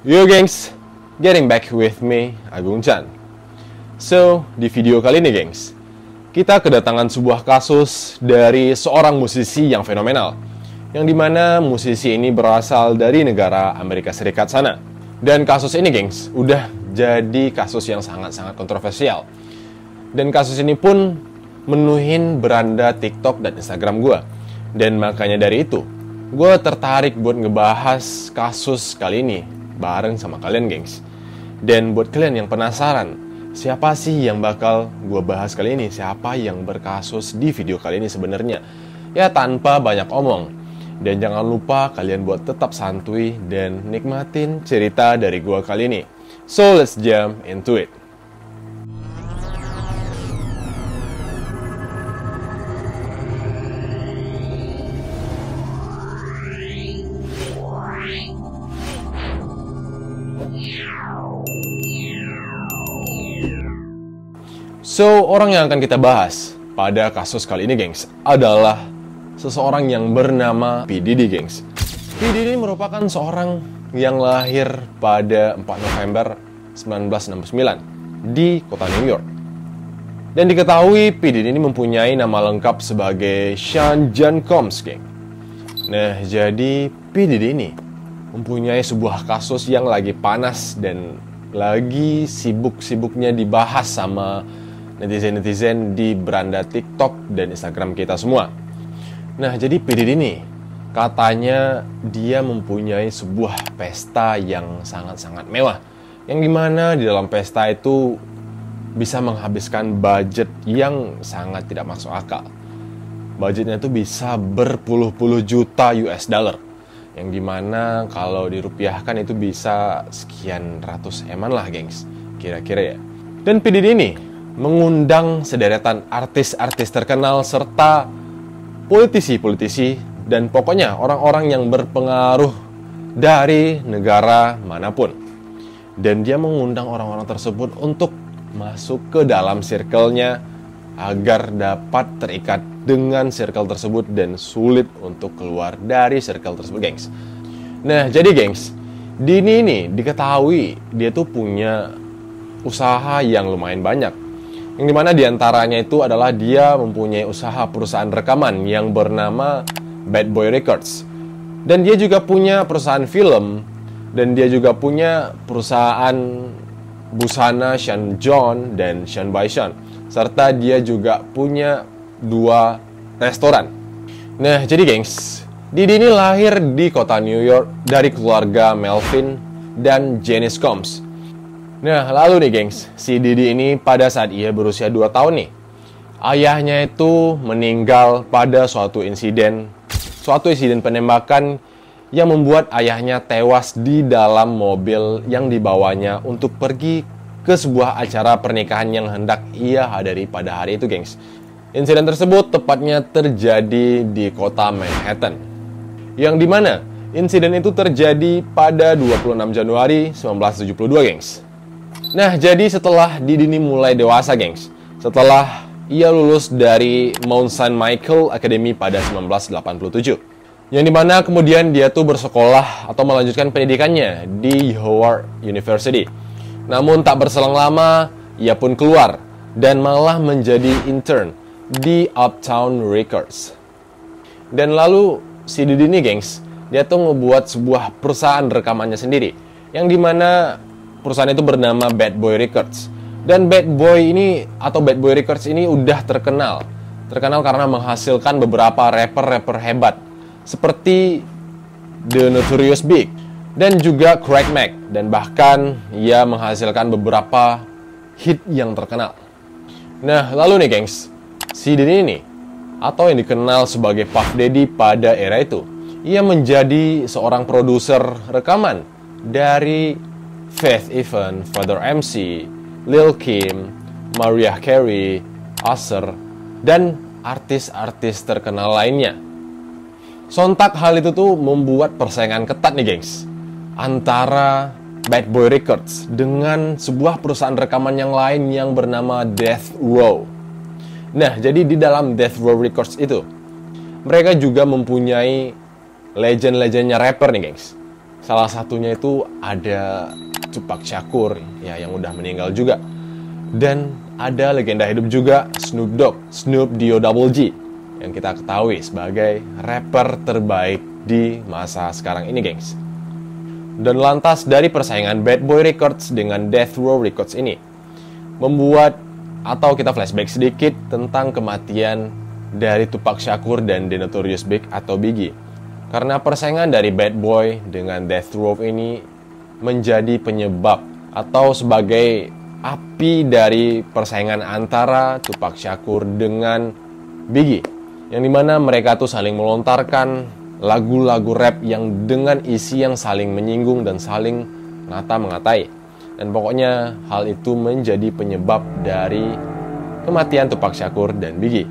Yo gengs, getting back with me, Agung Chan. So, di video kali ini gengs, kita kedatangan sebuah kasus dari seorang musisi yang fenomenal, yang dimana musisi ini berasal dari negara Amerika Serikat sana. Dan kasus ini gengs, udah jadi kasus yang sangat-sangat kontroversial. Dan kasus ini pun menuhin beranda TikTok dan Instagram gue. Dan makanya dari itu, gue tertarik buat ngebahas kasus kali ini bareng sama kalian gengs. Dan buat kalian yang penasaran, siapa sih yang bakal gue bahas kali ini? Siapa yang berkasus di video kali ini sebenarnya? Ya tanpa banyak omong. Dan jangan lupa kalian buat tetap santuy dan nikmatin cerita dari gue kali ini. So let's jump into it. So, orang yang akan kita bahas pada kasus kali ini, gengs, adalah seseorang yang bernama P. Diddy, gengs. P. Diddy merupakan seorang yang lahir pada 4 November 1969 di kota New York. Dan diketahui P. Diddy ini mempunyai nama lengkap sebagai Sean John Combs, geng. Nah, jadi P. Diddy ini mempunyai sebuah kasus yang lagi panas dan lagi sibuk-sibuknya dibahas sama netizen-netizen di beranda TikTok dan Instagram kita semua. Nah, jadi P. Diddy ini katanya dia mempunyai sebuah pesta yang sangat-sangat mewah. Yang dimana di dalam pesta itu bisa menghabiskan budget yang sangat tidak masuk akal. Budgetnya itu bisa berpuluh-puluh juta US dollar. Yang dimana kalau dirupiahkan itu bisa sekian ratus eman lah, gengs. Kira-kira ya. Dan P. Diddy ini mengundang sederetan artis-artis terkenal serta politisi-politisi dan pokoknya orang-orang yang berpengaruh dari negara manapun. Dan dia mengundang orang-orang tersebut untuk masuk ke dalam circle-nya agar dapat terikat dengan circle tersebut dan sulit untuk keluar dari circle tersebut, gengs. Nah, jadi gengs, Diddy ini diketahui dia tuh punya usaha yang lumayan banyak. Yang dimana diantaranya itu adalah dia mempunyai usaha perusahaan rekaman yang bernama Bad Boy Records. Dan dia juga punya perusahaan film. Dan dia juga punya perusahaan busana Sean John dan Sean by Sean. Serta dia juga punya 2 restoran. Nah, jadi gengs, Diddy ini lahir di kota New York dari keluarga Melvin dan Janice Combs. Nah, lalu nih gengs, si Diddy ini pada saat ia berusia 2 tahun nih, ayahnya itu meninggal pada suatu insiden penembakan yang membuat ayahnya tewas di dalam mobil yang dibawanya untuk pergi ke sebuah acara pernikahan yang hendak ia hadiri pada hari itu, gengs. Insiden tersebut tepatnya terjadi di kota Manhattan. Yang dimana insiden itu terjadi pada 26 Januari 1972, gengs. Nah, jadi setelah Diddy ini mulai dewasa, gengs, setelah ia lulus dari Mount St. Michael Academy pada 1987, yang dimana kemudian dia tuh bersekolah atau melanjutkan pendidikannya di Howard University. Namun tak berselang lama, ia pun keluar dan malah menjadi intern di Uptown Records. Dan lalu si Diddy ini, gengs, dia tuh ngebuat sebuah perusahaan rekamannya sendiri, yang dimana perusahaan itu bernama Bad Boy Records. Dan Bad Boy ini atau Bad Boy Records ini udah terkenal karena menghasilkan beberapa rapper-rapper hebat seperti The Notorious Big dan juga Craig Mack, dan bahkan ia menghasilkan beberapa hit yang terkenal. Nah, lalu nih gengs, si Diddy ini atau yang dikenal sebagai Puff Daddy pada era itu, ia menjadi seorang produser rekaman dari Faith Even, Father MC, Lil Kim, Mariah Carey, Usher, dan artis-artis terkenal lainnya. Sontak hal itu tuh membuat persaingan ketat nih, gengs, antara Bad Boy Records dengan sebuah perusahaan rekaman yang lain yang bernama Death Row. Nah, jadi di dalam Death Row Records itu, mereka juga mempunyai legend-legendnya rapper nih, gengs. Salah satunya itu ada Tupac Shakur ya, yang udah meninggal juga. Dan ada legenda hidup juga, Snoop Dogg, Snoop D-O-double-G, yang kita ketahui sebagai rapper terbaik di masa sekarang ini, gengs. Dan lantas dari persaingan Bad Boy Records dengan Death Row Records ini membuat, atau kita flashback sedikit tentang kematian dari Tupac Shakur dan The Notorious Big atau Biggie. Karena persaingan dari Bad Boy dengan Death Row ini menjadi penyebab atau sebagai api dari persaingan antara Tupac Shakur dengan Biggie, yang dimana mereka tuh saling melontarkan lagu-lagu rap yang dengan isi yang saling menyinggung dan saling ngata-mengatai. Dan pokoknya hal itu menjadi penyebab dari kematian Tupac Shakur dan Biggie.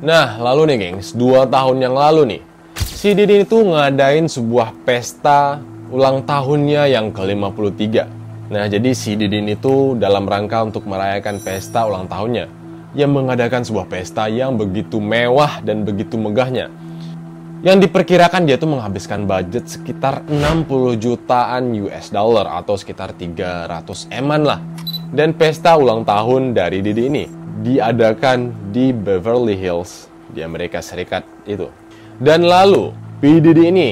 Nah, lalu nih gengs, 2 tahun yang lalu nih, si Diddy itu ngadain sebuah pesta ulang tahunnya yang ke-53. Nah, jadi si Diddy itu dalam rangka untuk merayakan pesta ulang tahunnya, yang mengadakan sebuah pesta yang begitu mewah dan begitu megahnya, yang diperkirakan dia tuh menghabiskan budget sekitar 60 jutaan US dollar atau sekitar 300 M-an lah. Dan pesta ulang tahun dari Diddy ini diadakan di Beverly Hills di Amerika Serikat itu. Dan lalu P. Diddy ini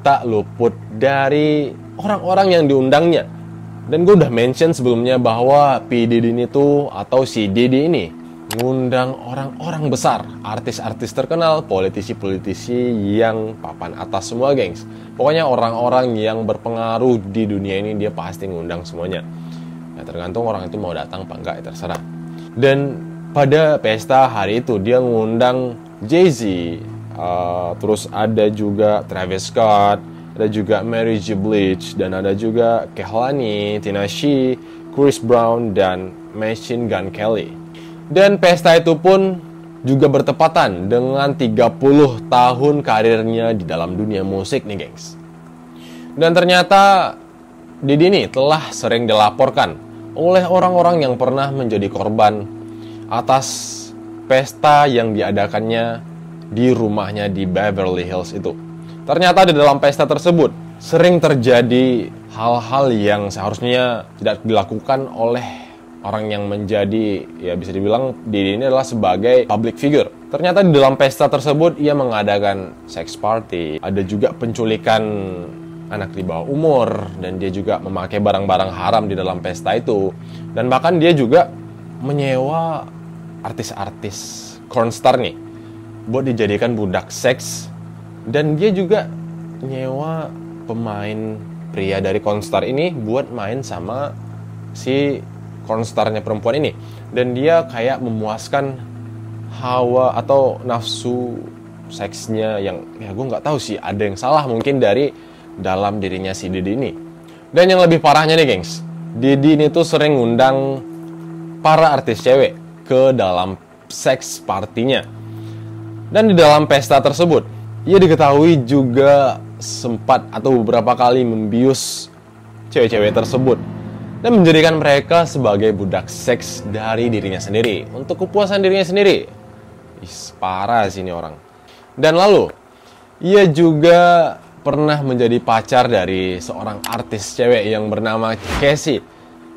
tak luput dari orang-orang yang diundangnya. Dan gue udah mention sebelumnya bahwa P. Diddy ini tuh, atau si Diddy ini, ngundang orang-orang besar, artis-artis terkenal, politisi-politisi yang papan atas semua, gengs. Pokoknya orang-orang yang berpengaruh di dunia ini dia pasti ngundang semuanya. Ya tergantung orang itu mau datang apa enggak, ya terserah. Dan pada pesta hari itu dia ngundang Jay-Z, terus ada juga Travis Scott, ada juga Mary J. Blige, dan ada juga Kehlani, Tinashe, Chris Brown, dan Machine Gun Kelly. Dan pesta itu pun juga bertepatan dengan 30 tahun karirnya di dalam dunia musik nih, gengs. Dan ternyata Diddy ini telah sering dilaporkan oleh orang-orang yang pernah menjadi korban atas pesta yang diadakannya di rumahnya di Beverly Hills itu. Ternyata di dalam pesta tersebut sering terjadi hal-hal yang seharusnya tidak dilakukan oleh orang yang menjadi, ya bisa dibilang Diddy ini adalah sebagai public figure. Ternyata di dalam pesta tersebut ia mengadakan sex party, ada juga penculikan anak di bawah umur, dan dia juga memakai barang-barang haram di dalam pesta itu. Dan bahkan dia juga menyewa artis-artis cornstar nih buat dijadikan budak seks. Dan dia juga nyewa pemain pria dari cornstar ini buat main sama si cornstarnya perempuan ini. Dan dia kayak memuaskan hawa atau nafsu seksnya yang, ya gue nggak tahu sih, ada yang salah mungkin dari dalam dirinya si Diddy ini. Dan yang lebih parahnya nih, gengs, Diddy ini tuh sering ngundang para artis cewek ke dalam seks partinya. Dan di dalam pesta tersebut ia diketahui juga sempat atau beberapa kali membius cewek-cewek tersebut dan menjadikan mereka sebagai budak seks dari dirinya sendiri, untuk kepuasan dirinya sendiri. Parah sih ini orang. Dan lalu ia juga pernah menjadi pacar dari seorang artis cewek yang bernama Cassie.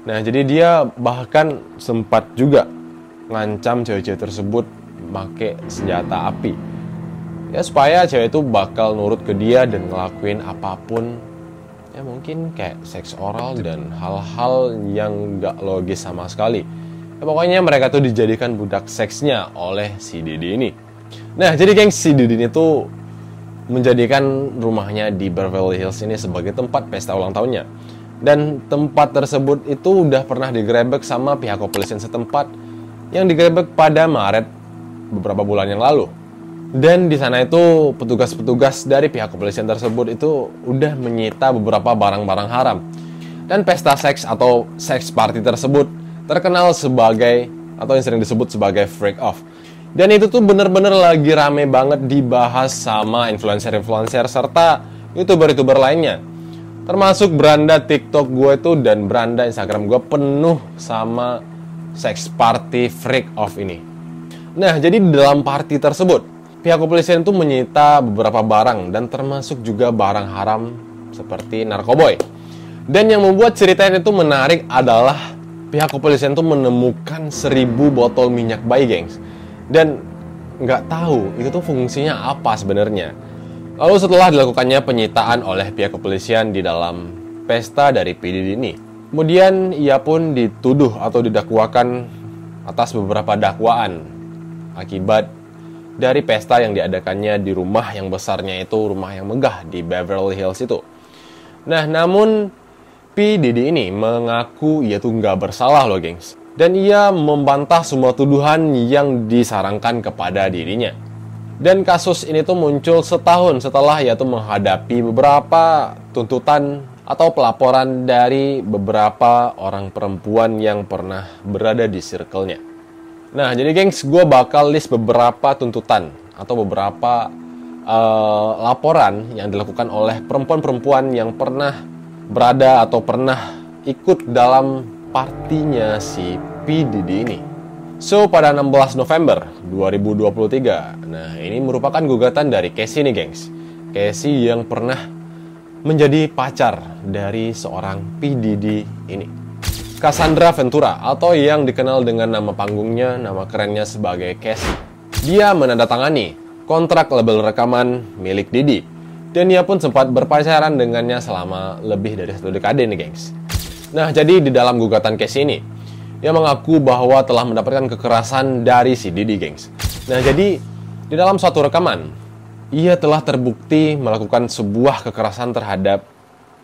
Nah, jadi dia bahkan sempat juga ngancam cewek-cewek tersebut pakai senjata api, ya supaya cewek itu bakal nurut ke dia dan ngelakuin apapun, ya mungkin kayak seks oral dan hal-hal yang gak logis sama sekali. Ya, pokoknya mereka tuh dijadikan budak seksnya oleh si Diddy ini. Nah, jadi gengs, si Diddy ini tuh menjadikan rumahnya di Beverly Hills ini sebagai tempat pesta ulang tahunnya. Dan tempat tersebut itu udah pernah digerebek sama pihak kepolisian setempat, yang digerebek pada Maret beberapa bulan yang lalu. Dan di sana itu petugas-petugas dari pihak kepolisian tersebut itu udah menyita beberapa barang-barang haram. Dan pesta seks atau sex party tersebut terkenal sebagai, atau yang sering disebut sebagai freak off. Dan itu tuh bener-bener lagi rame banget dibahas sama influencer-influencer serta YouTuber-YouTuber lainnya. Termasuk beranda TikTok gue itu dan beranda Instagram gue penuh sama sex party freak off ini. Nah, jadi di dalam party tersebut pihak kepolisian itu menyita beberapa barang dan termasuk juga barang haram seperti narkoboy. Dan yang membuat ceritanya itu menarik adalah pihak kepolisian itu menemukan 1000 botol minyak bayi, gengs. Dan nggak tahu itu tuh fungsinya apa sebenarnya. Lalu setelah dilakukannya penyitaan oleh pihak kepolisian di dalam pesta dari P. Diddy ini, kemudian ia pun dituduh atau didakwakan atas beberapa dakwaan akibat dari pesta yang diadakannya di rumah yang besarnya itu, rumah yang megah di Beverly Hills itu. Nah, namun P. Diddy ini mengaku ia tuh nggak bersalah loh, gengs. Dan ia membantah semua tuduhan yang disarankan kepada dirinya. Dan kasus ini tuh muncul setahun setelah ia tuh menghadapi beberapa tuntutan atau pelaporan dari beberapa orang perempuan yang pernah berada di circle-nya. Nah, jadi gengs, gue bakal list beberapa tuntutan atau beberapa laporan yang dilakukan oleh perempuan-perempuan yang pernah berada atau pernah ikut dalam partinya si P. Diddy ini. So, pada 16 November 2023, nah ini merupakan gugatan dari Casey nih, gengs. Casey yang pernah menjadi pacar dari seorang P. Diddy ini, Cassandra Ventura, atau yang dikenal dengan nama panggungnya, nama kerennya sebagai Casey. Dia menandatangani kontrak label rekaman milik Diddy, dan ia pun sempat berpacaran dengannya selama lebih dari 1 dekade nih, gengs. Nah, jadi di dalam gugatan Casey ini, ia mengaku bahwa telah mendapatkan kekerasan dari si Diddy, gengs. Nah, jadi di dalam suatu rekaman, ia telah terbukti melakukan sebuah kekerasan terhadap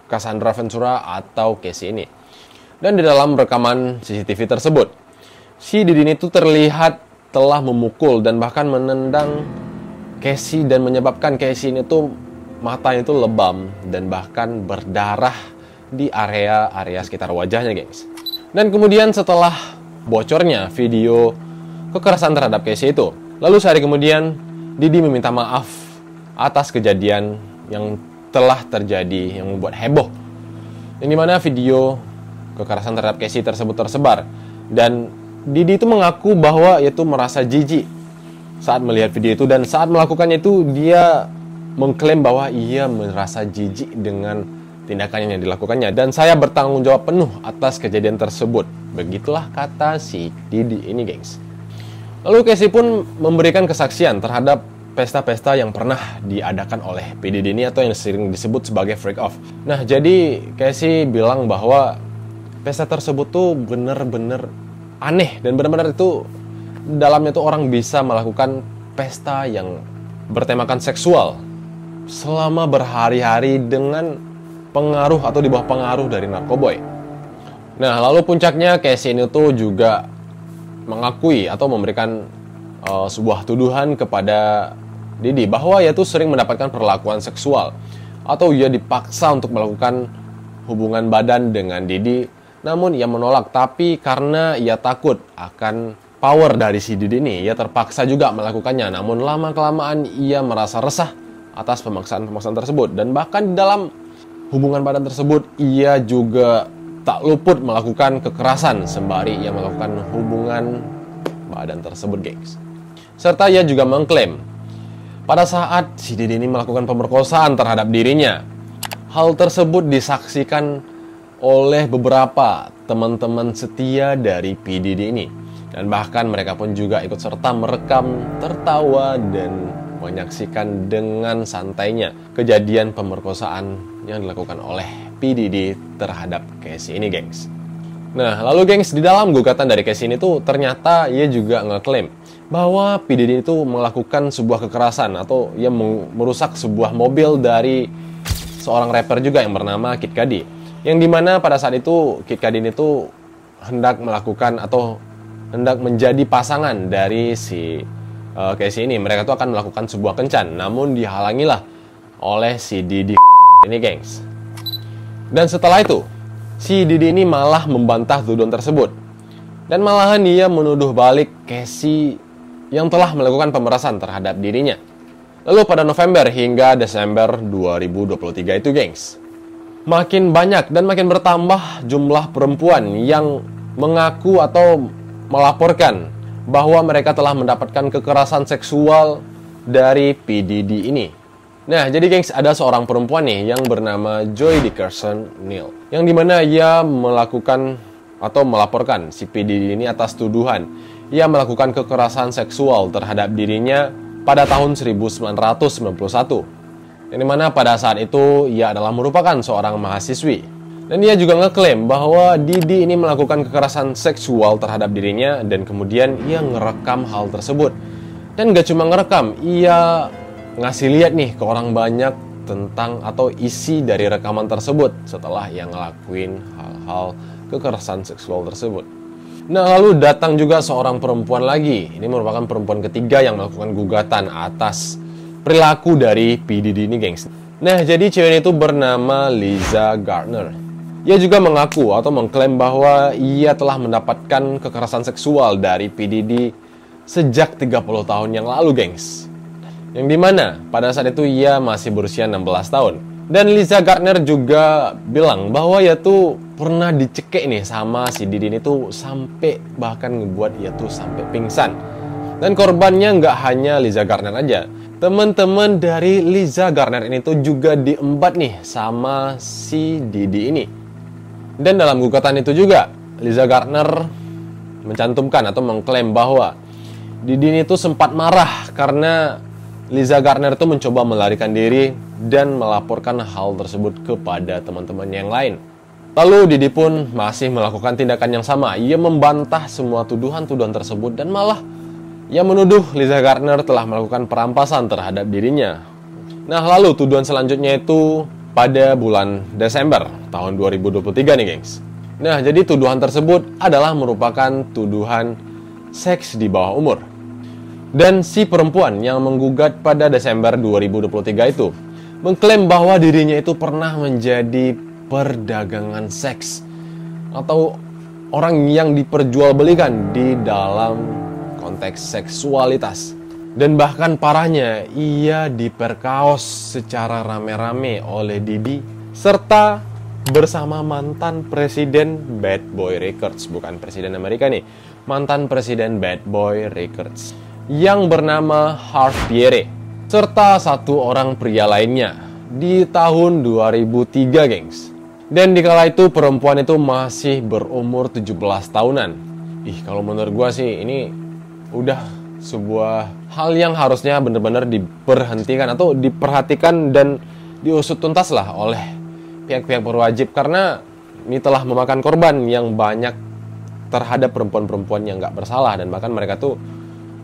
Cassandra Ventura atau Casey ini. Dan di dalam rekaman CCTV tersebut, si Diddy ini tuh terlihat telah memukul dan bahkan menendang Casey dan menyebabkan Casey ini tuh matanya itu lebam dan bahkan berdarah di area sekitar wajahnya, gengs. Dan kemudian setelah bocornya video kekerasan terhadap Casey itu, lalu sehari kemudian Diddy meminta maaf atas kejadian yang telah terjadi yang membuat heboh, yang dimana video kekerasan terhadap Casey tersebut tersebar. Dan Diddy itu mengaku bahwa ia itu merasa jijik saat melihat video itu, dan saat melakukannya itu dia mengklaim bahwa ia merasa jijik dengan tindakan yang dilakukannya, dan saya bertanggung jawab penuh atas kejadian tersebut. Begitulah kata si Diddy ini, gengs. Lalu Casey pun memberikan kesaksian terhadap pesta-pesta yang pernah diadakan oleh P. Diddy ini atau yang sering disebut sebagai freak off. Nah, jadi Casey bilang bahwa pesta tersebut tuh bener-bener aneh dan benar-benar itu dalamnya tuh orang bisa melakukan pesta yang bertemakan seksual selama berhari-hari dengan pengaruh atau di bawah pengaruh dari narkoboy. Nah, lalu puncaknya Casey ini tuh juga mengakui atau memberikan sebuah tuduhan kepada Diddy bahwa ia tuh sering mendapatkan perlakuan seksual atau ia dipaksa untuk melakukan hubungan badan dengan Diddy, namun ia menolak. Tapi karena ia takut akan power dari si Diddy ini, ia terpaksa juga melakukannya. Namun lama-kelamaan ia merasa resah atas pemaksaan-pemaksaan tersebut, dan bahkan di dalam hubungan badan tersebut ia juga tak luput melakukan kekerasan sembari ia melakukan hubungan badan tersebut, gengs. Serta ia juga mengklaim pada saat si Diddy ini melakukan pemerkosaan terhadap dirinya. Hal tersebut disaksikan oleh beberapa teman-teman setia dari P. Diddy ini, dan bahkan mereka pun juga ikut serta merekam, tertawa, dan menyaksikan dengan santainya kejadian pemerkosaan yang dilakukan oleh P. Diddy terhadap Casey ini, gengs. Nah, lalu gengs, di dalam gugatan dari Casey ini tuh ternyata ia juga ngeklaim bahwa P. Diddy itu melakukan sebuah kekerasan atau ia merusak sebuah mobil dari seorang rapper juga yang bernama Kid Cudi, yang dimana pada saat itu Kid Cudi itu hendak melakukan atau hendak menjadi pasangan dari si Casey ini. Mereka tuh akan melakukan sebuah kencan, namun dihalangilah oleh si Diddy ini, gengs. Dan setelah itu, si Diddy ini malah membantah tuduhan tersebut, dan malahan dia menuduh balik Casey yang telah melakukan pemerasan terhadap dirinya. Lalu pada November hingga Desember 2023 itu, gengs, makin banyak dan makin bertambah jumlah perempuan yang mengaku atau melaporkan bahwa mereka telah mendapatkan kekerasan seksual dari P. Diddy ini. Nah, jadi gengs, ada seorang perempuan nih yang bernama Joy Dickerson Neal, yang dimana ia melakukan atau melaporkan si P. Diddy ini atas tuduhan ia melakukan kekerasan seksual terhadap dirinya pada tahun 1991, yang dimana pada saat itu ia adalah merupakan seorang mahasiswi. Dan ia juga ngeklaim bahwa Diddy ini melakukan kekerasan seksual terhadap dirinya dan kemudian ia ngerekam hal tersebut. Dan gak cuma ngerekam, ia ngasih lihat nih ke orang banyak tentang atau isi dari rekaman tersebut setelah ia ngelakuin hal-hal kekerasan seksual tersebut. Nah, lalu datang juga seorang perempuan lagi. Ini merupakan perempuan ketiga yang melakukan gugatan atas perilaku dari P. Diddy ini, gengs. Nah, jadi cewek itu bernama Lisa Gardner. Ia juga mengaku atau mengklaim bahwa ia telah mendapatkan kekerasan seksual dari P. Diddy sejak 30 tahun yang lalu, gengs. Yang dimana pada saat itu ia masih berusia 16 tahun. Dan Lisa Gardner juga bilang bahwa ia tuh pernah dicekik nih sama si Diddy ini tuh sampai bahkan ngebuat ia tuh sampai pingsan. Dan korbannya nggak hanya Lisa Gardner aja. Teman-teman dari Lisa Gardner ini tuh juga diembat nih sama si Diddy ini. Dan dalam gugatan itu juga, Lisa Gardner mencantumkan atau mengklaim bahwa Diddy ini tuh sempat marah karena Lisa Gardner tuh mencoba melarikan diri dan melaporkan hal tersebut kepada teman-teman yang lain. Lalu Diddy pun masih melakukan tindakan yang sama. Ia membantah semua tuduhan-tuduhan tersebut dan malah ia menuduh Lisa Gardner telah melakukan perampasan terhadap dirinya. Nah, lalu tuduhan selanjutnya itu pada bulan Desember tahun 2023 nih, gengs. Nah, jadi tuduhan tersebut adalah merupakan tuduhan seks di bawah umur. Dan si perempuan yang menggugat pada Desember 2023 itu mengklaim bahwa dirinya itu pernah menjadi perdagangan seks atau orang yang diperjualbelikan di dalam konteks seksualitas. Dan bahkan parahnya, ia diperkaos secara rame-rame oleh Diddy serta bersama mantan presiden Bad Boy Records, bukan presiden Amerika nih, mantan presiden Bad Boy Records yang bernama Harv Pierre serta satu orang pria lainnya di tahun 2003, gengs. Dan dikala itu perempuan itu masih berumur 17 tahunan. Kalau menurut gua sih ini udah sebuah hal yang harusnya benar-benar diberhentikan atau diperhatikan dan diusut tuntas lah oleh pihak-pihak berwajib, karena ini telah memakan korban yang banyak terhadap perempuan-perempuan yang nggak bersalah, dan bahkan mereka tuh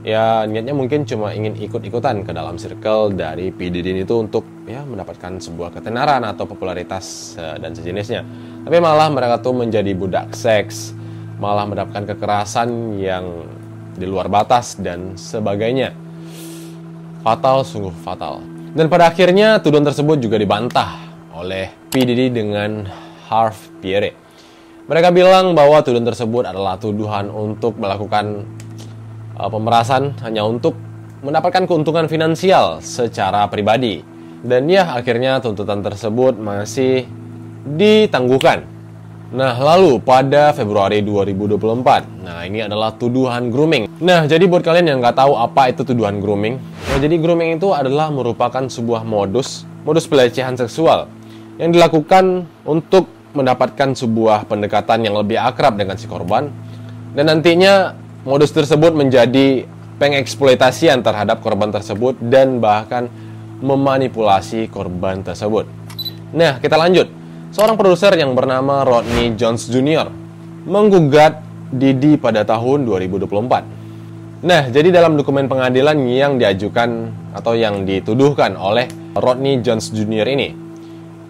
ya niatnya mungkin cuma ingin ikut-ikutan ke dalam circle dari P. Diddy itu untuk ya mendapatkan sebuah ketenaran atau popularitas dan sejenisnya. Tapi malah mereka tuh menjadi budak seks, malah mendapatkan kekerasan yang di luar batas dan sebagainya. Fatal, sungguh fatal. Dan pada akhirnya tuduhan tersebut juga dibantah oleh P. Diddy dengan Harv Pierre. Mereka bilang bahwa tuduhan tersebut adalah tuduhan untuk melakukan pemerasan hanya untuk mendapatkan keuntungan finansial secara pribadi. Dan ya akhirnya tuntutan tersebut masih ditangguhkan. Nah, lalu pada Februari 2024, nah ini adalah tuduhan grooming. Nah, jadi buat kalian yang nggak tahu apa itu tuduhan grooming, nah jadi grooming itu adalah merupakan sebuah modus pelecehan seksual yang dilakukan untuk mendapatkan sebuah pendekatan yang lebih akrab dengan si korban, dan nantinya modus tersebut menjadi pengeksploitasian terhadap korban tersebut dan bahkan memanipulasi korban tersebut. Nah, kita lanjut. Seorang produser yang bernama Rodney Jones Jr. menggugat Diddy pada tahun 2024. Nah, jadi dalam dokumen pengadilan yang diajukan atau yang dituduhkan oleh Rodney Jones Jr. ini,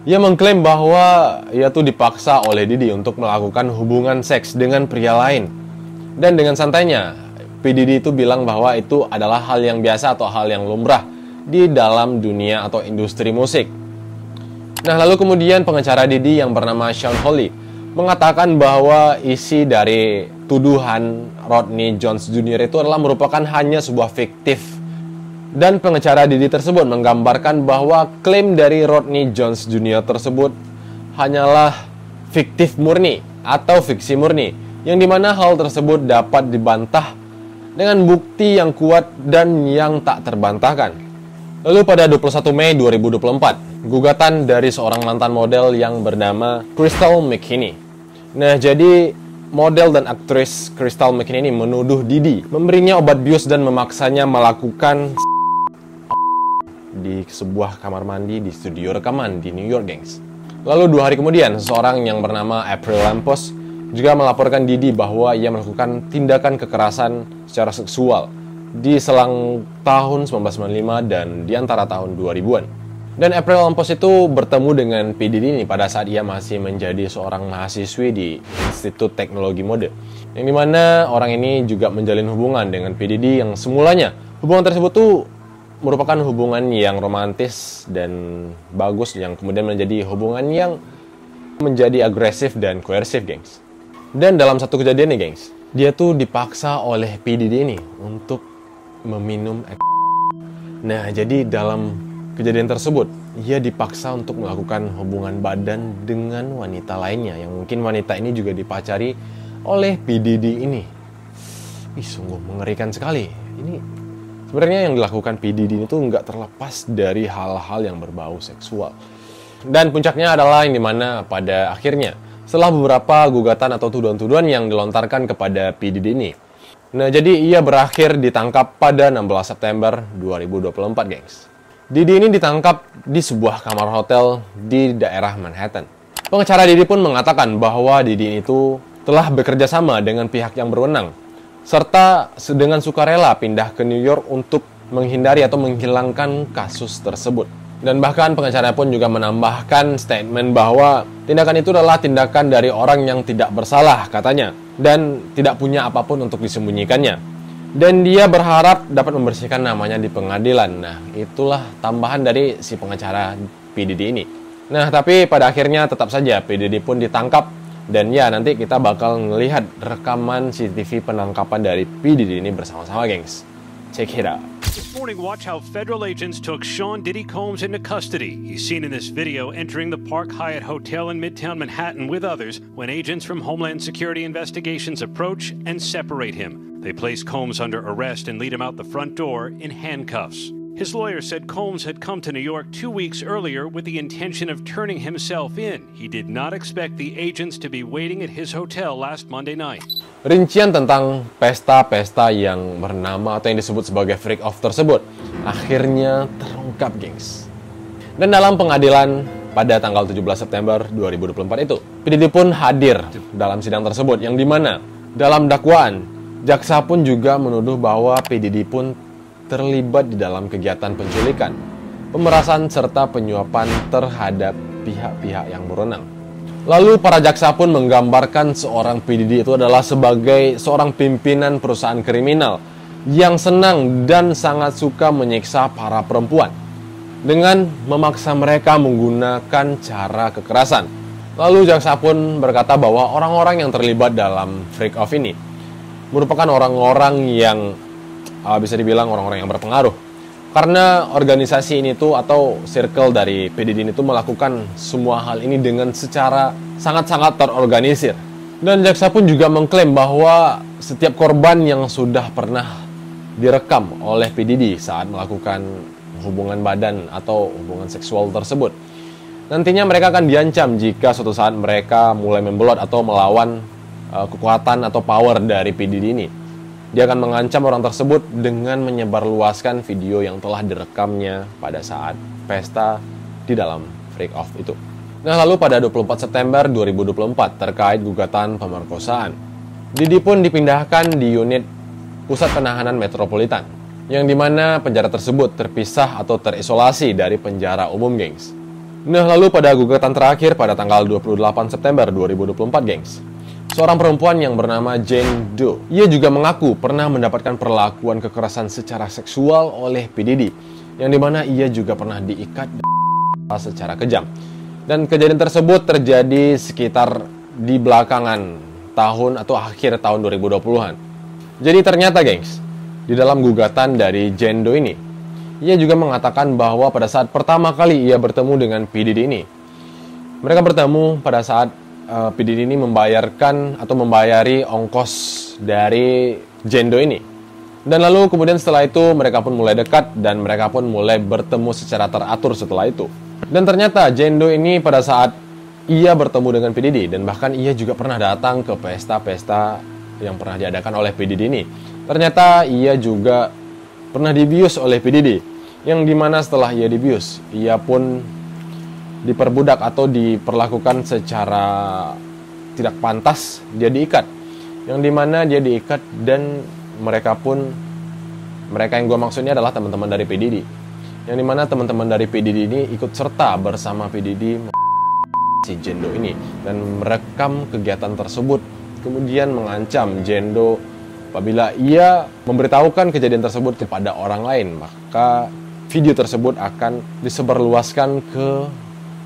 ia mengklaim bahwa ia tuh dipaksa oleh Diddy untuk melakukan hubungan seks dengan pria lain. Dan dengan santainya, P. Diddy itu bilang bahwa itu adalah hal yang biasa atau hal yang lumrah di dalam dunia atau industri musik. Nah, lalu kemudian pengacara Diddy yang bernama Sean Holley mengatakan bahwa isi dari tuduhan Rodney Jones Jr. itu adalah merupakan hanya sebuah fiktif. Dan pengacara Diddy tersebut menggambarkan bahwa klaim dari Rodney Jones Jr. tersebut hanyalah fiktif murni atau fiksi murni, yang dimana hal tersebut dapat dibantah dengan bukti yang kuat dan yang tak terbantahkan. Lalu pada 21 Mei 2024, gugatan dari seorang mantan model yang bernama Crystal McKinney. Nah, jadi model dan aktris Crystal McKinney ini menuduh Diddy memberinya obat bius dan memaksanya melakukan di sebuah kamar mandi di studio rekaman di New York, gengs. Lalu 2 hari kemudian, seseorang yang bernama April Lampos juga melaporkan Diddy bahwa ia melakukan tindakan kekerasan secara seksual di selang tahun 1995 dan di antara tahun 2000-an. Dan April Lampos itu bertemu dengan P. Diddy ini pada saat ia masih menjadi seorang mahasiswi di Institut Teknologi Mode. Yang dimana orang ini juga menjalin hubungan dengan P. Diddy yang semulanya hubungan tersebut tuh merupakan hubungan yang romantis dan bagus yang kemudian menjadi hubungan yang menjadi agresif dan koersif, gengs. Dan dalam satu kejadian nih, gengs, dia tuh dipaksa oleh P. Diddy ini untuk meminum. Nah, jadi dalam kejadian tersebut, ia dipaksa untuk melakukan hubungan badan dengan wanita lainnya, yang mungkin wanita ini juga dipacari oleh P. Diddy ini. Ih, sungguh mengerikan sekali. Ini sebenarnya yang dilakukan P. Diddy itu nggak terlepas dari hal-hal yang berbau seksual. Dan puncaknya adalah yang dimana pada akhirnya, setelah beberapa gugatan atau tuduhan-tuduhan yang dilontarkan kepada P. Diddy ini, nah, jadi ia berakhir ditangkap pada 16 September 2024, gengs. Diddy ini ditangkap di sebuah kamar hotel di daerah Manhattan. Pengacara Diddy pun mengatakan bahwa Diddy itu telah bekerja sama dengan pihak yang berwenang, serta dengan sukarela pindah ke New York untuk menghindari atau menghilangkan kasus tersebut. Dan bahkan pengacara pun juga menambahkan statement bahwa tindakan itu adalah tindakan dari orang yang tidak bersalah, katanya, dan tidak punya apapun untuk disembunyikannya. Dan dia berharap dapat membersihkan namanya di pengadilan. Nah, itulah tambahan dari si pengacara P. Diddy ini. Nah, tapi pada akhirnya tetap saja P. Diddy pun ditangkap. Dan ya, nanti kita bakal melihat rekaman CCTV penangkapan dari P. Diddy ini bersama-sama, gengs. Check it out. This morning, watch how federal agents took Sean Diddy Combs into custody. He's seen in this video entering the Park Hyatt Hotel in Midtown Manhattan with others when agents from Homeland Security Investigations approach and separate him. They place Combs under arrest and lead him out the front door in handcuffs. His lawyer said Combs had come to New York 2 weeks earlier with the intention of turning himself in. He did not expect the agents to be waiting at his hotel last Monday night. Rincian tentang pesta-pesta yang bernama atau yang disebut sebagai freak off tersebut akhirnya terungkap, gengs. Dan dalam pengadilan pada tanggal 17 September 2024 itu, P. Diddy pun hadir dalam sidang tersebut, yang dimana dalam dakwaan, jaksa pun juga menuduh bahwa P. Diddy pun terlibat di dalam kegiatan penculikan, pemerasan, serta penyuapan terhadap pihak-pihak yang berwenang. Lalu para jaksa pun menggambarkan seorang P. Diddy itu adalah sebagai seorang pimpinan perusahaan kriminal yang senang dan sangat suka menyiksa para perempuan dengan memaksa mereka menggunakan cara kekerasan. Lalu jaksa pun berkata bahwa orang-orang yang terlibat dalam freak off ini merupakan orang-orang yang bisa dibilang orang-orang yang berpengaruh, karena organisasi ini tuh atau circle dari P. Diddy ini tuh melakukan semua hal ini dengan secara sangat-sangat terorganisir. Dan jaksa pun juga mengklaim bahwa setiap korban yang sudah pernah direkam oleh P. Diddy saat melakukan hubungan badan atau hubungan seksual tersebut, nantinya mereka akan diancam jika suatu saat mereka mulai membelot atau melawan kekuatan atau power dari P. Diddy ini. Dia akan mengancam orang tersebut dengan menyebarluaskan video yang telah direkamnya pada saat pesta di dalam freak off itu. Nah, lalu pada 24 September 2024 terkait gugatan pemerkosaan, Diddy pun dipindahkan di unit Pusat Penahanan Metropolitan, yang dimana penjara tersebut terpisah atau terisolasi dari penjara umum, gengs. Nah, lalu pada gugatan terakhir pada tanggal 28 September 2024, gengs, seorang perempuan yang bernama Jane Doe, ia juga mengaku pernah mendapatkan perlakuan kekerasan secara seksual oleh P. Diddy, yang dimana ia juga pernah diikat secara kejam. Dan kejadian tersebut terjadi sekitar di belakangan tahun atau akhir tahun 2020-an. Jadi ternyata, gengs, di dalam gugatan dari Jane Doe ini, ia juga mengatakan bahwa pada saat pertama kali ia bertemu dengan P. Diddy ini, mereka bertemu pada saat P. Diddy ini membayarkan atau membayari ongkos dari Jane Doe ini Dan lalu kemudian setelah itu mereka pun mulai dekat dan mereka pun mulai bertemu secara teratur setelah itu. Dan ternyata Jendo ini pada saat ia bertemu dengan P. Diddy, dan bahkan ia juga pernah datang ke pesta-pesta yang pernah diadakan oleh P. Diddy ini. Ternyata ia juga pernah dibius oleh P. Diddy, yang dimana setelah ia dibius, ia pun diperbudak atau diperlakukan secara tidak pantas. Dia diikat, yang dimana dia diikat dan mereka yang gue maksudnya adalah teman-teman dari P. Diddy, yang dimana teman-teman dari P. Diddy ini ikut serta bersama P. Diddy si Jendo ini dan merekam kegiatan tersebut, kemudian mengancam Jendo apabila ia memberitahukan kejadian tersebut kepada orang lain, maka video tersebut akan disebarluaskan ke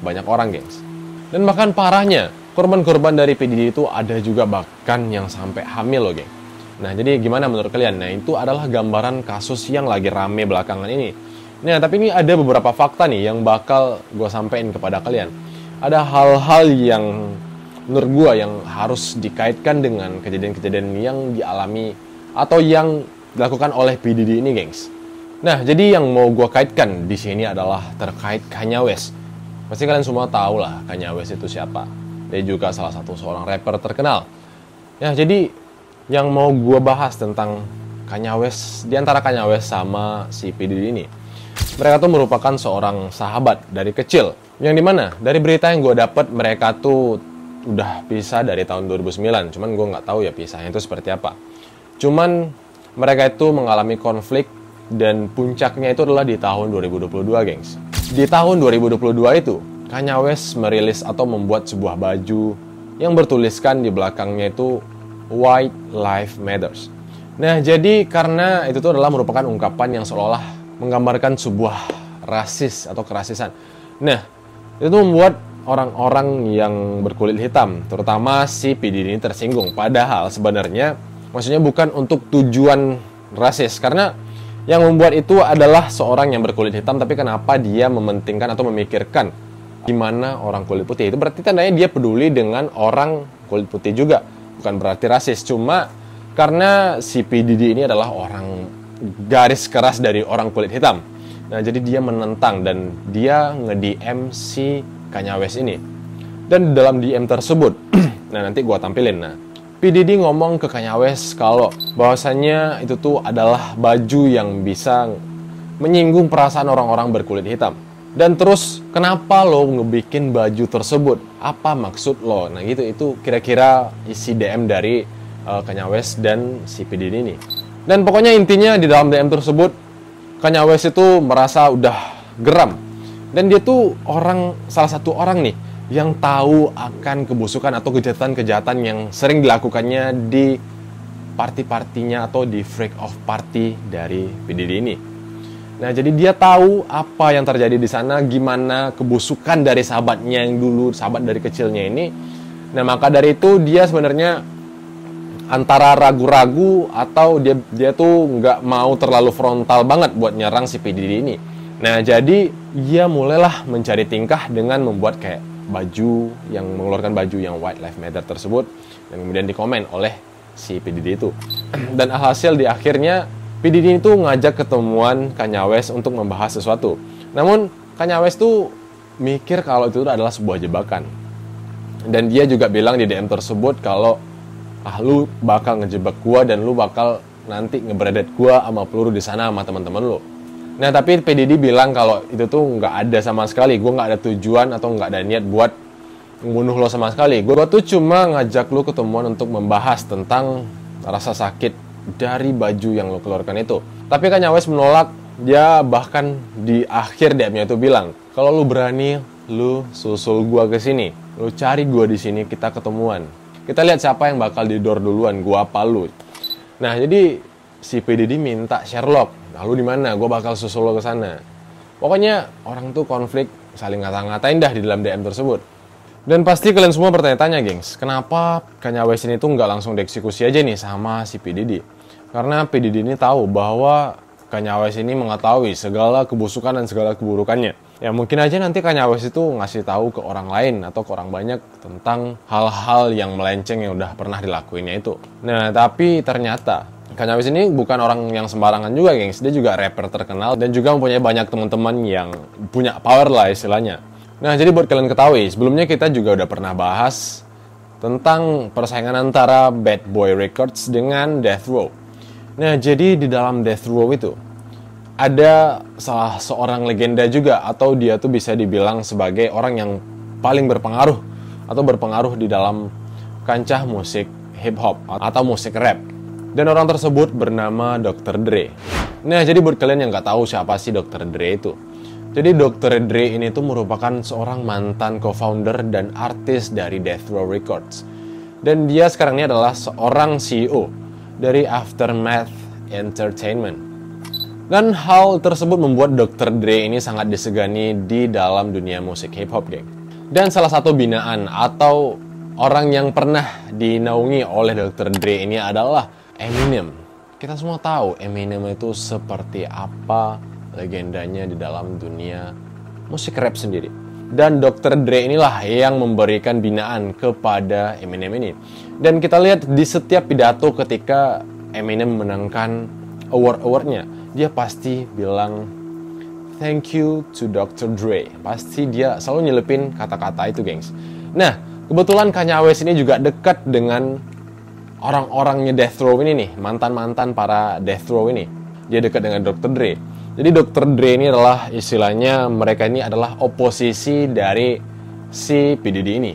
banyak orang, gengs. Dan bahkan parahnya, korban-korban dari P. Diddy itu ada juga bahkan yang sampai hamil loh, geng. Nah, jadi gimana menurut kalian? Nah, itu adalah gambaran kasus yang lagi rame belakangan ini. Nah, tapi ini ada beberapa fakta nih yang bakal gue sampein kepada kalian. Ada hal-hal yang menurut gue yang harus dikaitkan dengan kejadian-kejadian yang dialami atau yang dilakukan oleh P. Diddy ini, gengs. Nah, jadi yang mau gue kaitkan di sini adalah terkait Kanye West. Pasti kalian semua tahu lah Kanye West itu siapa. Dia juga salah satu seorang rapper terkenal. Ya, jadi yang mau gue bahas tentang Kanye West, di antara Kanye West sama si P. Diddy ini, mereka tuh merupakan seorang sahabat dari kecil. Yang dimana dari berita yang gue dapat, mereka tuh udah pisah dari tahun 2009. Cuman gue nggak tahu ya pisahnya itu seperti apa. Cuman mereka itu mengalami konflik dan puncaknya itu adalah di tahun 2022, gengs. Di tahun 2022 itu, Kanye West merilis atau membuat sebuah baju yang bertuliskan di belakangnya itu White Lives Matters. Nah, jadi karena itu tuh adalah merupakan ungkapan yang seolah-olah menggambarkan sebuah rasis atau kerasisan. Nah, itu membuat orang-orang yang berkulit hitam, terutama si P. Diddy ini tersinggung. Padahal sebenarnya maksudnya bukan untuk tujuan rasis, karena yang membuat itu adalah seorang yang berkulit hitam, tapi kenapa dia mementingkan atau memikirkan gimana orang kulit putih? Itu berarti tandanya dia peduli dengan orang kulit putih juga, bukan berarti rasis. Cuma karena si P. Diddy ini adalah orang garis keras dari orang kulit hitam. Nah, jadi dia menentang dan dia nge-DM si Kanye West ini. Dan dalam DM tersebut, nah nanti gua tampilin. Nah, P. Diddy ngomong ke Kanye West kalau bahwasannya itu tuh adalah baju yang bisa menyinggung perasaan orang-orang berkulit hitam. Dan terus, kenapa lo ngebikin baju tersebut? Apa maksud lo? Nah gitu, itu kira-kira isi DM dari Kanye West dan si P. Diddy ini. Dan pokoknya intinya di dalam DM tersebut, Kanye West itu merasa udah geram. Dan dia tuh salah satu orang nih yang tahu akan kebusukan atau kejahatan-kejahatan yang sering dilakukannya di party-partinya atau di freak of party dari P. Diddy ini. Nah, jadi dia tahu apa yang terjadi di sana, gimana kebusukan dari sahabatnya yang dulu, sahabat dari kecilnya ini. Nah, maka dari itu dia sebenarnya antara ragu-ragu atau dia tuh nggak mau terlalu frontal banget buat nyerang si P. Diddy ini. Nah, jadi dia mulailah mencari tingkah dengan membuat kayak baju, yang mengeluarkan baju yang White Lives Matter tersebut, dan kemudian dikomen oleh si P. Diddy itu. Dan alhasil di akhirnya P. Diddy itu ngajak ketemuan Kanye West untuk membahas sesuatu. Namun Kanye West tuh mikir kalau itu adalah sebuah jebakan. Dan dia juga bilang di DM tersebut kalau lu bakal ngejebak gua dan lu bakal nanti ngebredet gua sama peluru di sana sama teman-teman lu. Nah, tapi P. Diddy bilang kalau itu tuh nggak ada sama sekali, gua nggak ada tujuan atau nggak ada niat buat membunuh lo sama sekali. Gua tuh cuma ngajak lu ketemuan untuk membahas tentang rasa sakit dari baju yang lo keluarkan itu. Tapi Kanye West menolak. Dia bahkan di akhir DM-nya itu bilang, kalau lu berani, lu susul gua ke sini, lu cari gua di sini, kita ketemuan. Kita lihat siapa yang bakal didor duluan, gua apa lu. Nah, jadi si P. Diddy minta Sherlock. Nah, lu di mana? Gua bakal susul lo ke sana. Pokoknya orang tuh konflik, saling ngata-ngatain dah di dalam DM tersebut. Dan pasti kalian semua bertanya-tanya, gengs, kenapa Kanye West ini tuh nggak langsung dieksekusi aja nih sama si P. Diddy? Karena P. Diddy ini tahu bahwa Kanye West ini mengetahui segala kebusukan dan segala keburukannya. Ya mungkin aja nanti Kanye West itu ngasih tahu ke orang lain atau ke orang banyak tentang hal-hal yang melenceng yang udah pernah dilakuinnya itu. Nah, tapi ternyata Kanye West ini bukan orang yang sembarangan juga, gengs. Dia juga rapper terkenal dan juga mempunyai banyak teman-teman yang punya power lah istilahnya. Nah, jadi buat kalian ketahui, sebelumnya kita juga udah pernah bahas tentang persaingan antara Bad Boy Records dengan Death Row. Nah, jadi di dalam Death Row itu ada salah seorang legenda juga, atau dia tuh bisa dibilang sebagai orang yang paling berpengaruh atau berpengaruh di dalam kancah musik hip hop atau musik rap. Dan orang tersebut bernama Dr. Dre. Nah, jadi buat kalian yang nggak tahu siapa sih Dr. Dre itu, jadi Dr. Dre ini tuh merupakan seorang mantan co-founder dan artis dari Death Row Records. Dan dia sekarang ini adalah seorang CEO dari Aftermath Entertainment. Dan hal tersebut membuat Dr. Dre ini sangat disegani di dalam dunia musik hip hop, geng. Dan salah satu binaan atau orang yang pernah dinaungi oleh Dr. Dre ini adalah Eminem. Kita semua tahu Eminem itu seperti apa legendanya di dalam dunia musik rap sendiri. Dan Dr. Dre inilah yang memberikan binaan kepada Eminem ini. Dan kita lihat di setiap pidato ketika Eminem menangkan award-awardnya, dia pasti bilang thank you to Dr. Dre. Pasti dia selalu nyelipin kata-kata itu, gengs. Nah, kebetulan Kanye West ini juga dekat dengan orang-orangnya Death Row ini nih, mantan-mantan para Death Row ini. Dia dekat dengan Dr. Dre. Jadi Dr. Dre ini adalah istilahnya, mereka ini adalah oposisi dari si P. Diddy ini.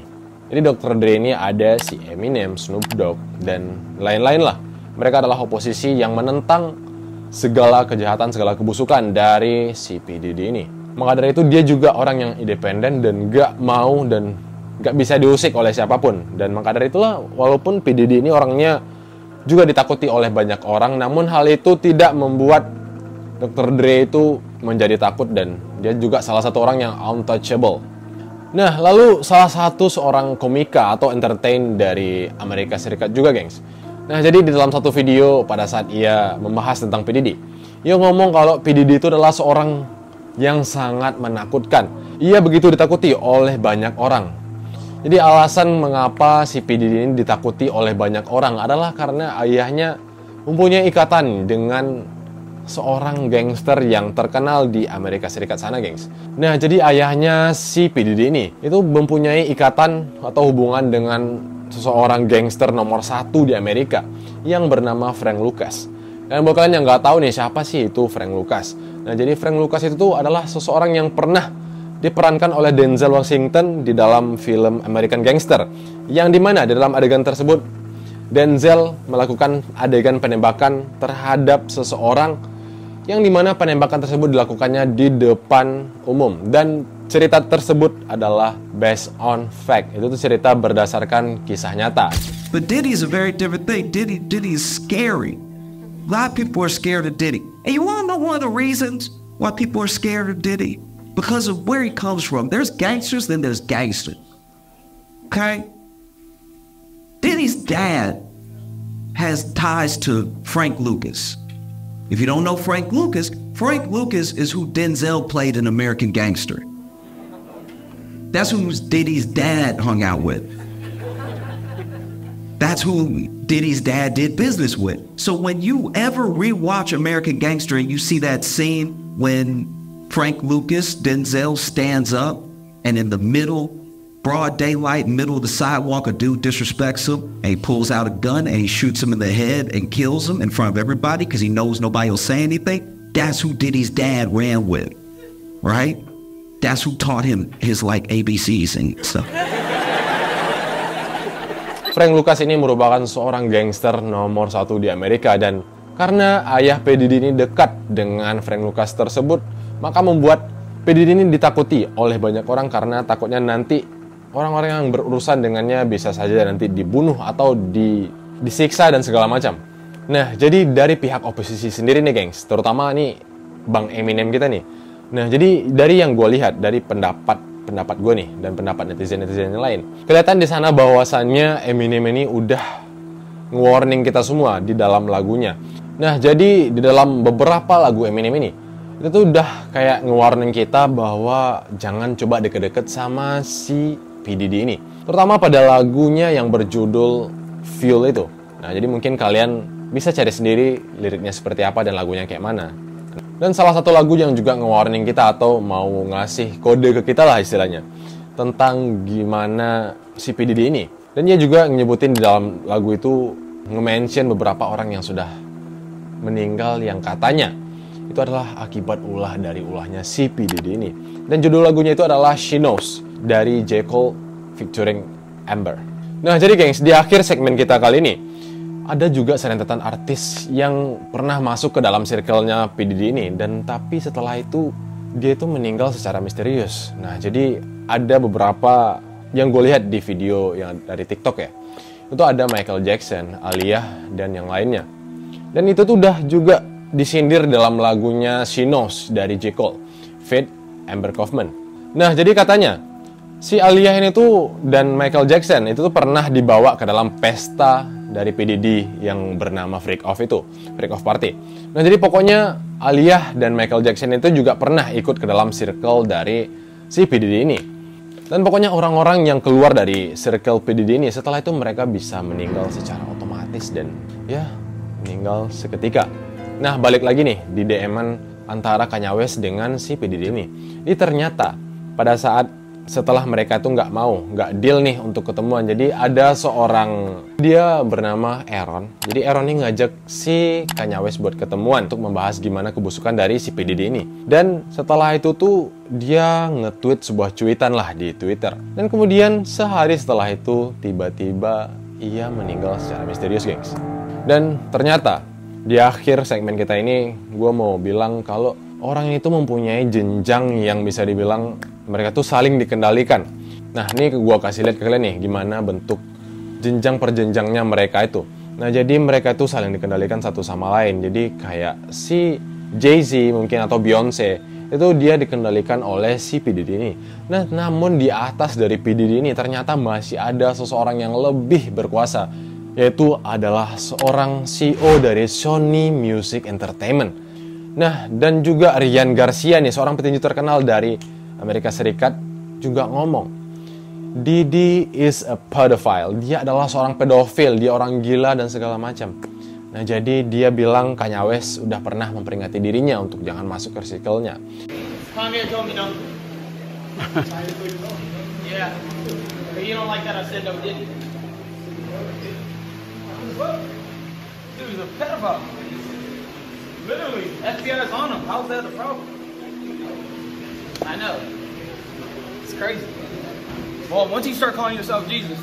Jadi Dr. Dre ini ada si Eminem, Snoop Dogg, dan lain-lain lah. Mereka adalah oposisi yang menentang segala kejahatan, segala kebusukan dari si P. Diddy ini. Maka dari itu dia juga orang yang independen dan gak mau dan gak bisa diusik oleh siapapun. Dan maka dari itulah walaupun P. Diddy ini orangnya juga ditakuti oleh banyak orang, namun hal itu tidak membuat Dr. Dre itu menjadi takut, dan dia juga salah satu orang yang untouchable. Nah, lalu salah satu seorang komika atau entertain dari Amerika Serikat juga, gengs. Nah, jadi di dalam satu video pada saat ia membahas tentang P. Diddy, ia ngomong kalau P. Diddy itu adalah seorang yang sangat menakutkan. Ia begitu ditakuti oleh banyak orang. Jadi alasan mengapa si P. Diddy ini ditakuti oleh banyak orang adalah karena ayahnya mempunyai ikatan dengan seorang gangster yang terkenal di Amerika Serikat sana, gengs. Nah, jadi ayahnya si P. Diddy ini itu mempunyai ikatan atau hubungan dengan seseorang gangster nomor 1 di Amerika yang bernama Frank Lucas. Dan buat kalian yang nggak tahu nih siapa sih itu Frank Lucas. Nah, jadi Frank Lucas itu tuh adalah seseorang yang pernah diperankan oleh Denzel Washington di dalam film American Gangster, yang dimana di dalam adegan tersebut Denzel melakukan adegan penembakan terhadap seseorang, yang dimana penembakan tersebut dilakukannya di depan umum. Dan cerita tersebut adalah based on fact. Itu tuh cerita berdasarkan kisah nyata. But Diddy's a very different thing. Diddy's scary. A lot of people are scared of Diddy. And you want to know one of the reasons why people are scared of Diddy? Because of where he comes from. There's gangsters, then there's gangsters. Okay? Diddy's dad has ties to Frank Lucas. If you don't know Frank Lucas is who Denzel played in American Gangster. That's who Diddy's dad hung out with. That's who Diddy's dad did business with. So when you ever rewatch American Gangster and you see that scene when Frank Lucas, Denzel stands up and in the middle, broad daylight, middle of the sidewalk, a dude disrespects him and he pulls out a gun and he shoots him in the head and kills him in front of everybody because he knows nobody will say anything. That's who Diddy's dad ran with, right? That's who taught him his like ABCs and stuff. Frank Lucas ini merupakan seorang gangster nomor 1 di Amerika, dan karena ayah P. Diddy ini dekat dengan Frank Lucas tersebut, maka membuat P. Diddy ini ditakuti oleh banyak orang karena takutnya nanti orang-orang yang berurusan dengannya bisa saja nanti dibunuh atau disiksa dan segala macam. Nah, jadi dari pihak oposisi sendiri nih, gengs, terutama nih Bang Eminem kita nih. Nah, jadi dari yang gue lihat, dari pendapat gue nih dan pendapat netizen-netizen yang lain, kelihatan di sana bahwasannya Eminem ini udah nge-warning kita semua di dalam lagunya. Nah, jadi di dalam beberapa lagu Eminem ini itu tuh udah kayak nge-warning kita bahwa jangan coba deket-deket sama si P. Diddy ini. Terutama pada lagunya yang berjudul Fuel itu. Nah, jadi mungkin kalian bisa cari sendiri liriknya seperti apa dan lagunya kayak mana. Dan salah satu lagu yang juga nge-warning kita atau mau ngasih kode ke kita lah istilahnya, tentang gimana si P. Diddy ini. Dan dia juga nyebutin di dalam lagu itu, nge-mention beberapa orang yang sudah meninggal yang katanya itu adalah akibat ulah dari ulahnya si P. Diddy ini. Dan judul lagunya itu adalah She Knows dari J. Cole featuring Amber. Nah jadi gengs, di akhir segmen kita kali ini ada juga serentetan artis yang pernah masuk ke dalam circle-nya P. Diddy ini, dan tapi setelah itu dia itu meninggal secara misterius. Nah jadi ada beberapa yang gue lihat di video yang dari TikTok ya, itu ada Michael Jackson, Aaliyah, dan yang lainnya. Dan itu tuh udah juga disindir dalam lagunya She Knows dari J. Cole feat. Amber Kaufman. Nah, jadi katanya si Aaliyah ini tuh dan Michael Jackson itu tuh pernah dibawa ke dalam pesta dari P. Diddy yang bernama Freak Off itu, Freak Off Party. Nah, jadi pokoknya Aaliyah dan Michael Jackson itu juga pernah ikut ke dalam circle dari si P. Diddy ini. Dan pokoknya orang-orang yang keluar dari circle P. Diddy ini setelah itu mereka bisa meninggal secara otomatis dan ya meninggal seketika. Nah, balik lagi nih di DM-an antara Kanye West dengan si P. Diddy ini. Ini ternyata pada saat setelah mereka itu nggak deal nih untuk ketemuan. Jadi ada seorang, dia bernama Aaron. Jadi Aaron ini ngajak si Kanye West buat ketemuan untuk membahas gimana kebusukan dari si P. Diddy ini. Dan setelah itu tuh dia nge-tweet sebuah cuitan lah di Twitter. Dan kemudian sehari setelah itu tiba-tiba ia meninggal secara misterius, gengs. Dan ternyata di akhir segmen kita ini, gue mau bilang kalau orang itu mempunyai jenjang yang bisa dibilang mereka tuh saling dikendalikan. Nah, ini gue kasih lihat ke kalian nih, gimana bentuk jenjang per jenjangnya mereka itu. Nah, jadi mereka tuh saling dikendalikan satu sama lain. Jadi kayak si Jay-Z mungkin atau Beyonce, itu dia dikendalikan oleh si P. Diddy ini. Nah, namun di atas dari P. Diddy ini ternyata masih ada seseorang yang lebih berkuasa, yaitu adalah seorang CEO dari Sony Music Entertainment. Nah, dan juga Ryan Garcia nih, seorang petinju terkenal dari Amerika Serikat, juga ngomong, Diddy is a pedophile. Dia adalah seorang pedofil, dia orang gila dan segala macam. Nah, jadi dia bilang Kanye West udah pernah memperingati dirinya untuk jangan masuk ke circle-nya. Kanye told me no. Yeah. But you don't like that I said no, did you? What? Dude, he's a pedophile. Literally, FBI's on him. How's that a problem? I know. It's crazy. Well, once you start calling yourself Jesus,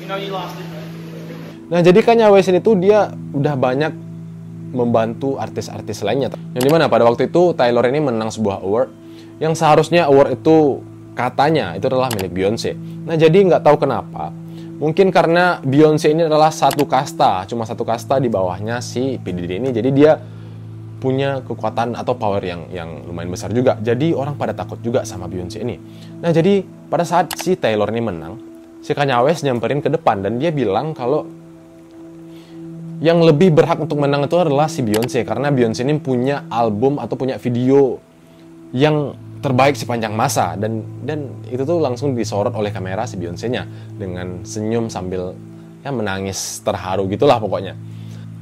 you know you lost it. Nah, jadi Kanye West ini tuh dia udah banyak membantu artis-artis lainnya. Yang dimana pada waktu itu Taylor ini menang sebuah award yang seharusnya award itu katanya itu adalah milik Beyonce. Nah, jadi nggak tahu kenapa. Mungkin karena Beyonce ini adalah satu kasta, cuma satu kasta di bawahnya si P. Diddy ini. Jadi dia punya kekuatan atau power yang lumayan besar juga. Jadi orang pada takut juga sama Beyonce ini. Nah, jadi pada saat si Taylor ini menang, si Kanye West nyamperin ke depan dan dia bilang kalau yang lebih berhak untuk menang itu adalah si Beyonce, karena Beyonce ini punya album atau punya video yang terbaik sepanjang masa, dan itu tuh langsung disorot oleh kamera si Beyonce-nya dengan senyum sambil ya menangis terharu gitulah pokoknya.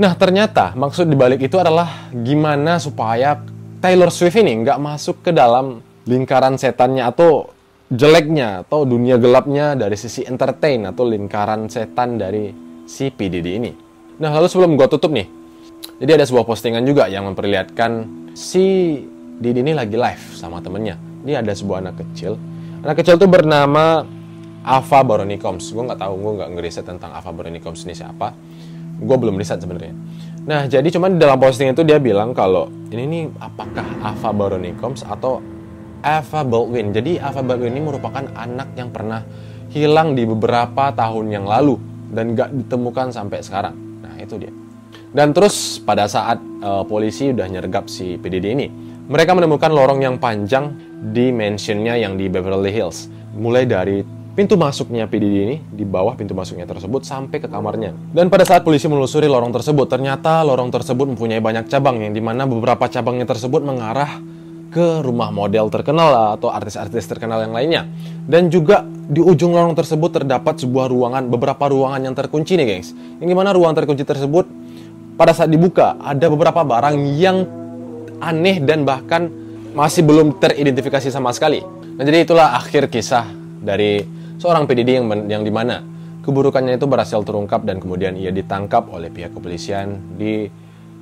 Nah, ternyata maksud dibalik itu adalah gimana supaya Taylor Swift ini nggak masuk ke dalam lingkaran setannya atau jeleknya atau dunia gelapnya dari sisi entertain atau lingkaran setan dari si P. Diddy ini. Nah, lalu sebelum gue tutup nih, jadi ada sebuah postingan juga yang memperlihatkan si Diddy ini lagi live sama temennya. Ini ada sebuah anak kecil. Anak kecil itu bernama Ava Baroni Combs. Gue nggak tahu, gue nggak ngeriset tentang Ava Baroni Combs ini siapa. Gue belum riset sebenarnya. Nah, jadi cuman di dalam postingan itu dia bilang kalau ini nih apakah Ava Baroni Combs atau Ava Baldwin. Jadi Ava Baldwin ini merupakan anak yang pernah hilang di beberapa tahun yang lalu dan nggak ditemukan sampai sekarang. Nah, itu dia. Dan terus pada saat polisi udah nyergap si P. Diddy ini, mereka menemukan lorong yang panjang di mansionnya yang di Beverly Hills. Mulai dari pintu masuknya P. Diddy ini, di bawah pintu masuknya tersebut, sampai ke kamarnya. Dan pada saat polisi menelusuri lorong tersebut, ternyata lorong tersebut mempunyai banyak cabang, yang dimana beberapa cabangnya tersebut mengarah ke rumah model terkenal atau artis-artis terkenal yang lainnya. Dan juga di ujung lorong tersebut terdapat sebuah ruangan, beberapa ruangan yang terkunci nih, gengs. Yang dimana ruang terkunci tersebut pada saat dibuka ada beberapa barang yang aneh dan bahkan masih belum teridentifikasi sama sekali. Nah, jadi itulah akhir kisah dari seorang PDD yang dimana keburukannya itu berhasil terungkap dan kemudian ia ditangkap oleh pihak kepolisian di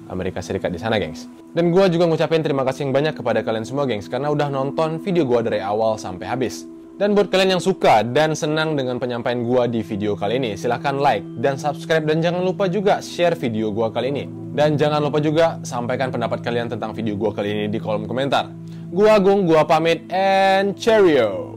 Amerika Serikat di sana, gengs. Dan gue juga ngucapin terima kasih yang banyak kepada kalian semua, gengs, karena udah nonton video gue dari awal sampai habis. Dan buat kalian yang suka dan senang dengan penyampaian gue di video kali ini, silahkan like dan subscribe, dan jangan lupa juga share video gue kali ini. Dan jangan lupa juga sampaikan pendapat kalian tentang video gue kali ini di kolom komentar. Gua Agung, gua pamit, and cheerio!